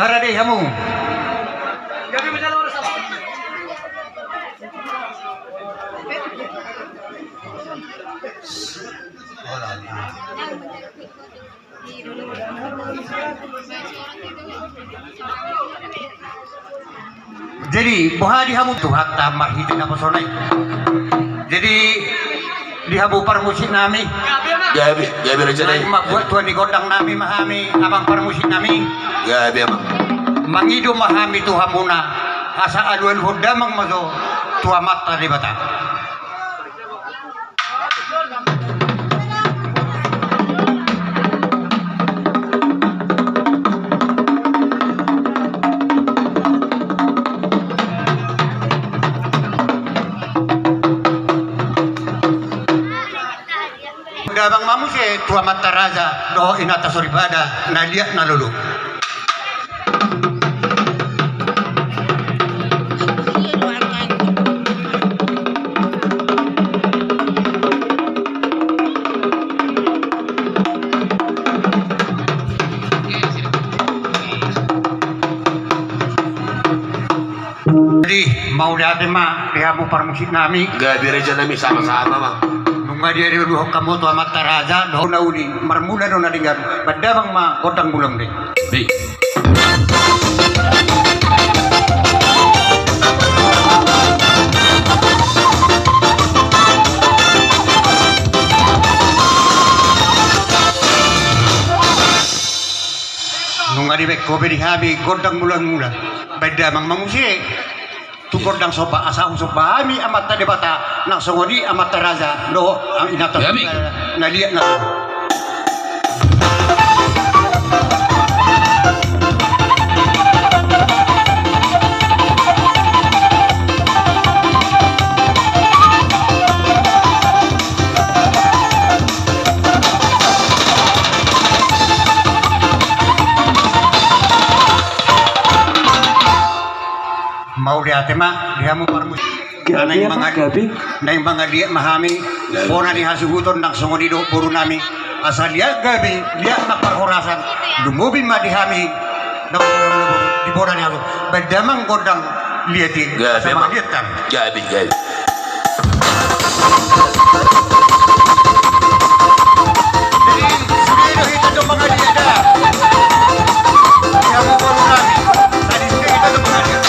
Ngara deh kamu. Jadi buha dihamu tuh hatta marhitin apa sonai. Jadi dihamu parmusik nami. Gabi aja deh. Mak buat tuan di godang nami mahami abang parmusik nami. Gabi abang. Mangido mahami tu hamuna. Asa aduan huda mang mazo tua mata di bata. Bang mamu se tua mata raja do inata soribada na liat na lulu. Jadi mau dati ma lihamu parmusik nami. Gabi aja nami sama-sama bang. Dia dulu kamu tua mata raja do naudi marmula do nadingan badamang ma kodang bulang deh. Baik. Nunga di bek kobe di habi kodang bulang mula badamang mamusi tu kodang soba asa soba ami amat tadi bata nak songodi amat raja do inata na liat na. Mau dia tema dia mau parmus naing mga dia mahami pona di hasuguton nak songo di do puru nami asal dia gabi dia nak parhorasan dumubi ma dihami di pona ni aku badamang godang liati sama dia tam Gabi. jadi sudah kita do mga dia dah dia mau puru nami tadi sudah kita do mga dia.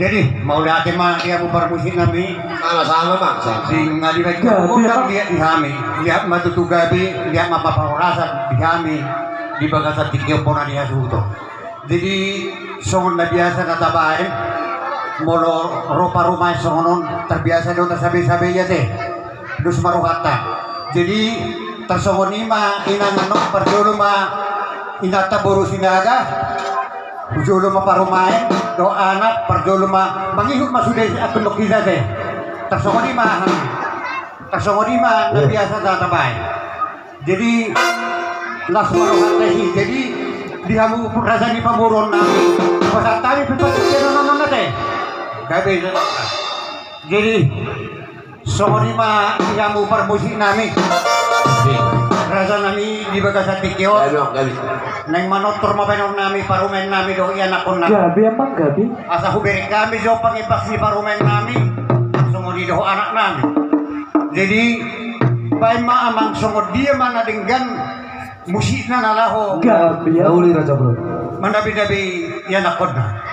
Jadi mau dati mah dia bubar musik nami Sama-sama mang. Sama. sing ngalibay ko kung dia dihami dia matutugabi dia mapapaurasan dihami di bagasan tikyo po na dia suto. Jadi songon na biasa katabain molo rupa rumah songonon terbiasa do tersabi-sabi ya teh dus maruhata. Jadi tersongon ima inanganok perjolo ma inata buru sinaga Ujolo maparumain do anak perjolo ma mangihut masuday akun kita teh tersongon ima na biasa tatabay. Jadi las maruhata sih jadi dihamu rasa di pamuron namin pasal tadi pipatutnya nonon teh gabi jadi songon ima dihamu permusik namin rasa nami di bagasan tikyo Gabi mang, gabi. neng manotor mapenon nami parumen nami do iyan akon na Gabi emang gabi. asa huberi kami do pangibak si parumen nami songon di do anak nami jadi baik ma amang songon dia mana denggan musik na nalaho Gabi ya. Uli Raja Bro. mandabi-dabi iyan akon na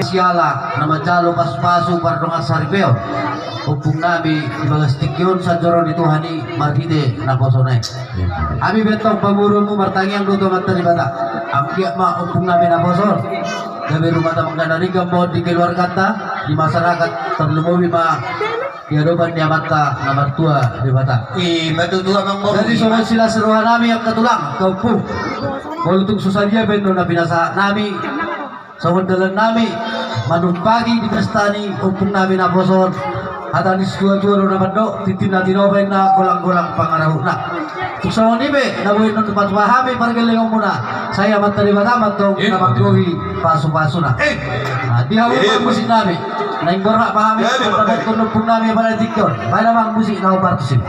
Siala nama jalo paspasu pardongan saripeo upung nabi ibagas tikyon sa joron itu hani marhide na posonay ami betong pamurumu martangiang luto matani bata amkia ma upung nabi na poson gabi rumah tamang ganari gambo di keluarga ta di masyarakat terlumuhi ma Yadoban di mata nomor tua di bata. matutua mang mo Jadi soal sila seruan nami yang ketulang kampung. Kalau untuk susah dia bendo na binasa nami, sawandalan nami manumpagi di pestani upung namin na poson at anis dua-dua naman do titina-tinobay na golang-golang pangarahon na tuksawan nibe nabuhin ng tupat wahami pargalingong muna saya matalibat-amat do na magduhi paso-paso na di hawin ang musik namin na yung borra pahami pagkakat kung upung namin panatik yun may namang musik na upartisip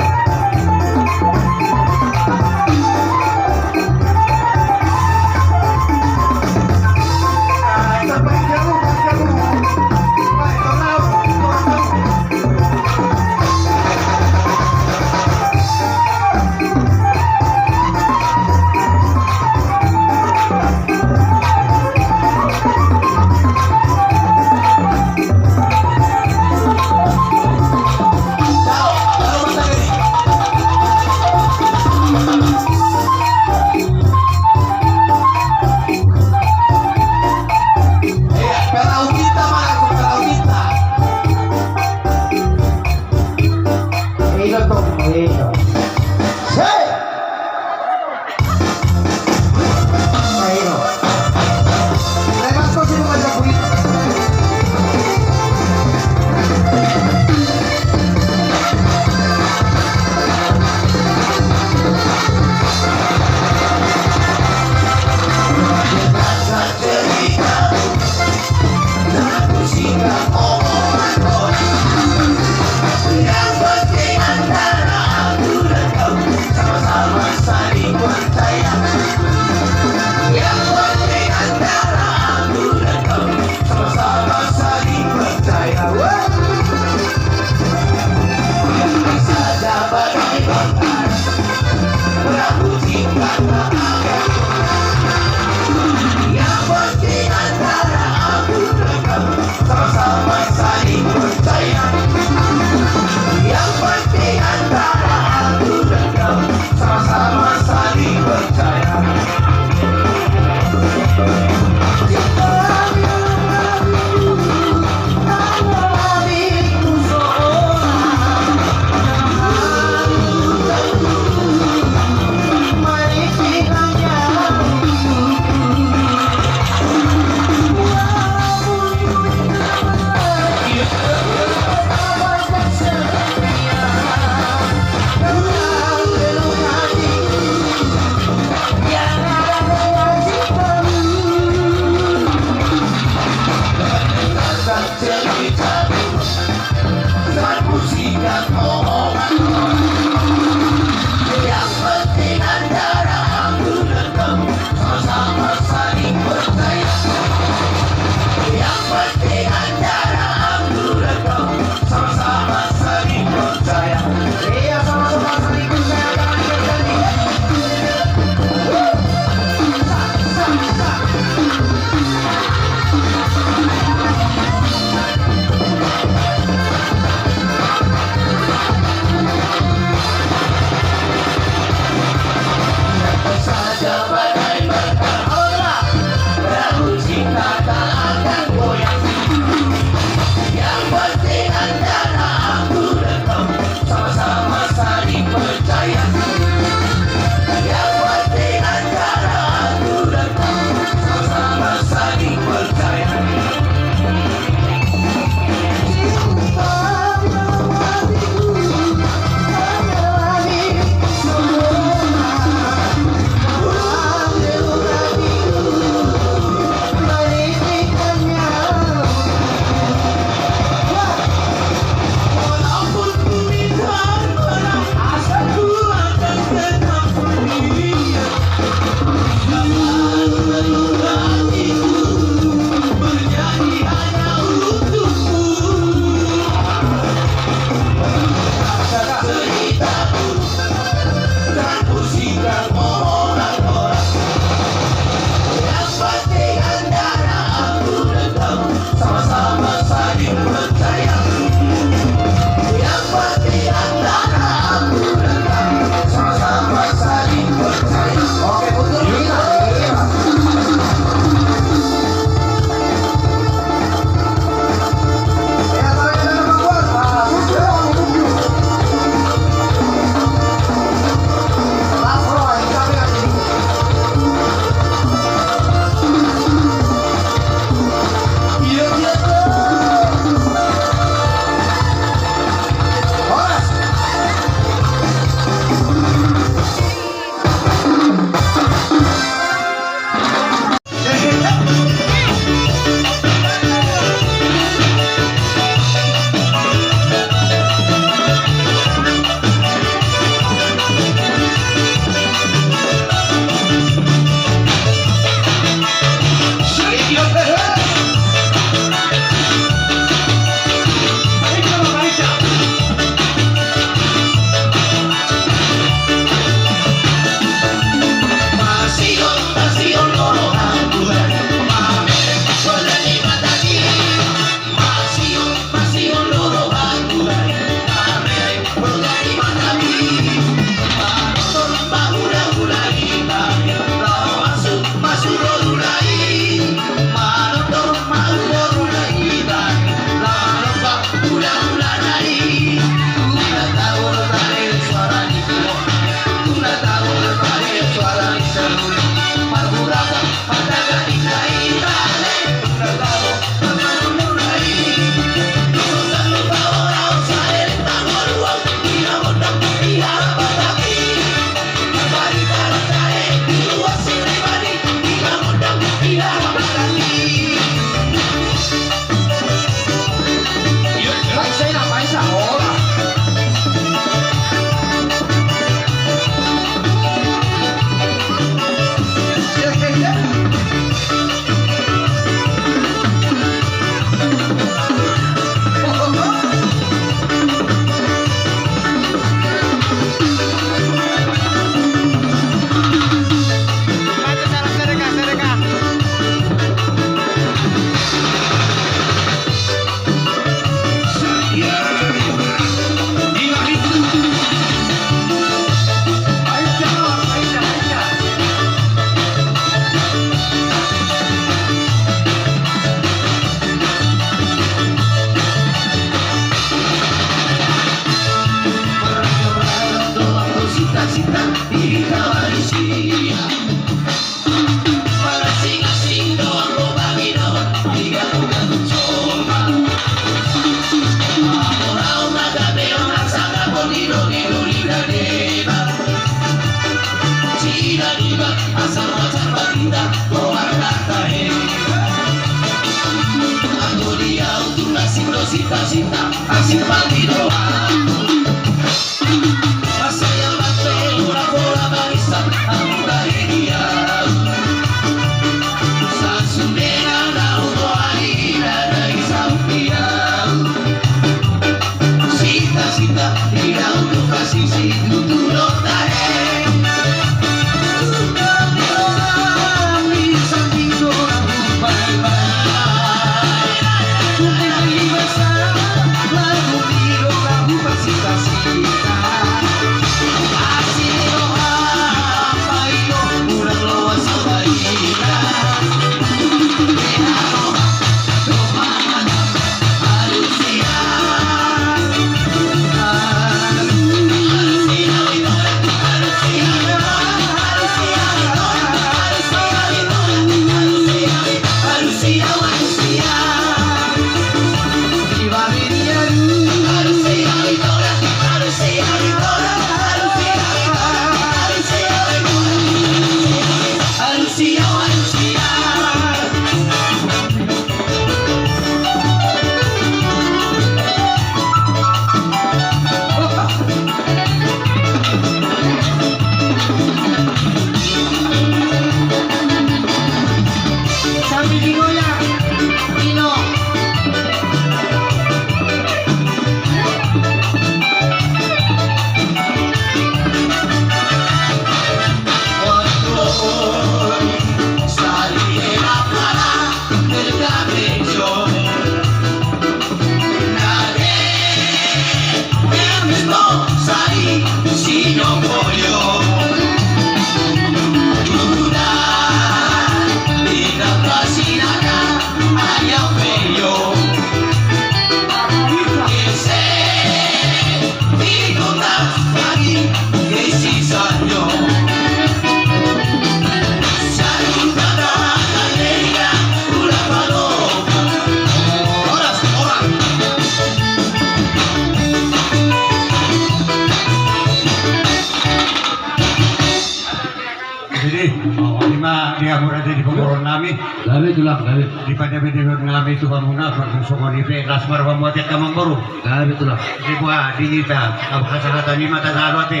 dia murah di pemurun nami Gabi tulang, gabi. di pada video nami itu pamuna bersama di lasmar pamuat kamang baru Gabi tulang. di buah di kita kata ni mata salwate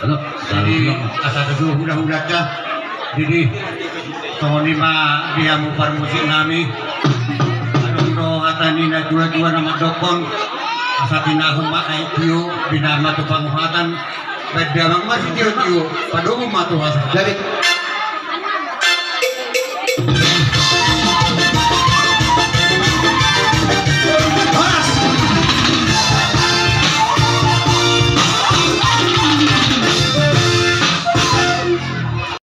Ano? jadi asa tu udah kah jadi tahun lima dia mu musik nami anong do atani na dua nama dokon asa tinahon makai tiyo binama tu panguhatan Pwede mang masih tiyo-tiyo, padogo matuwa sa Gabi.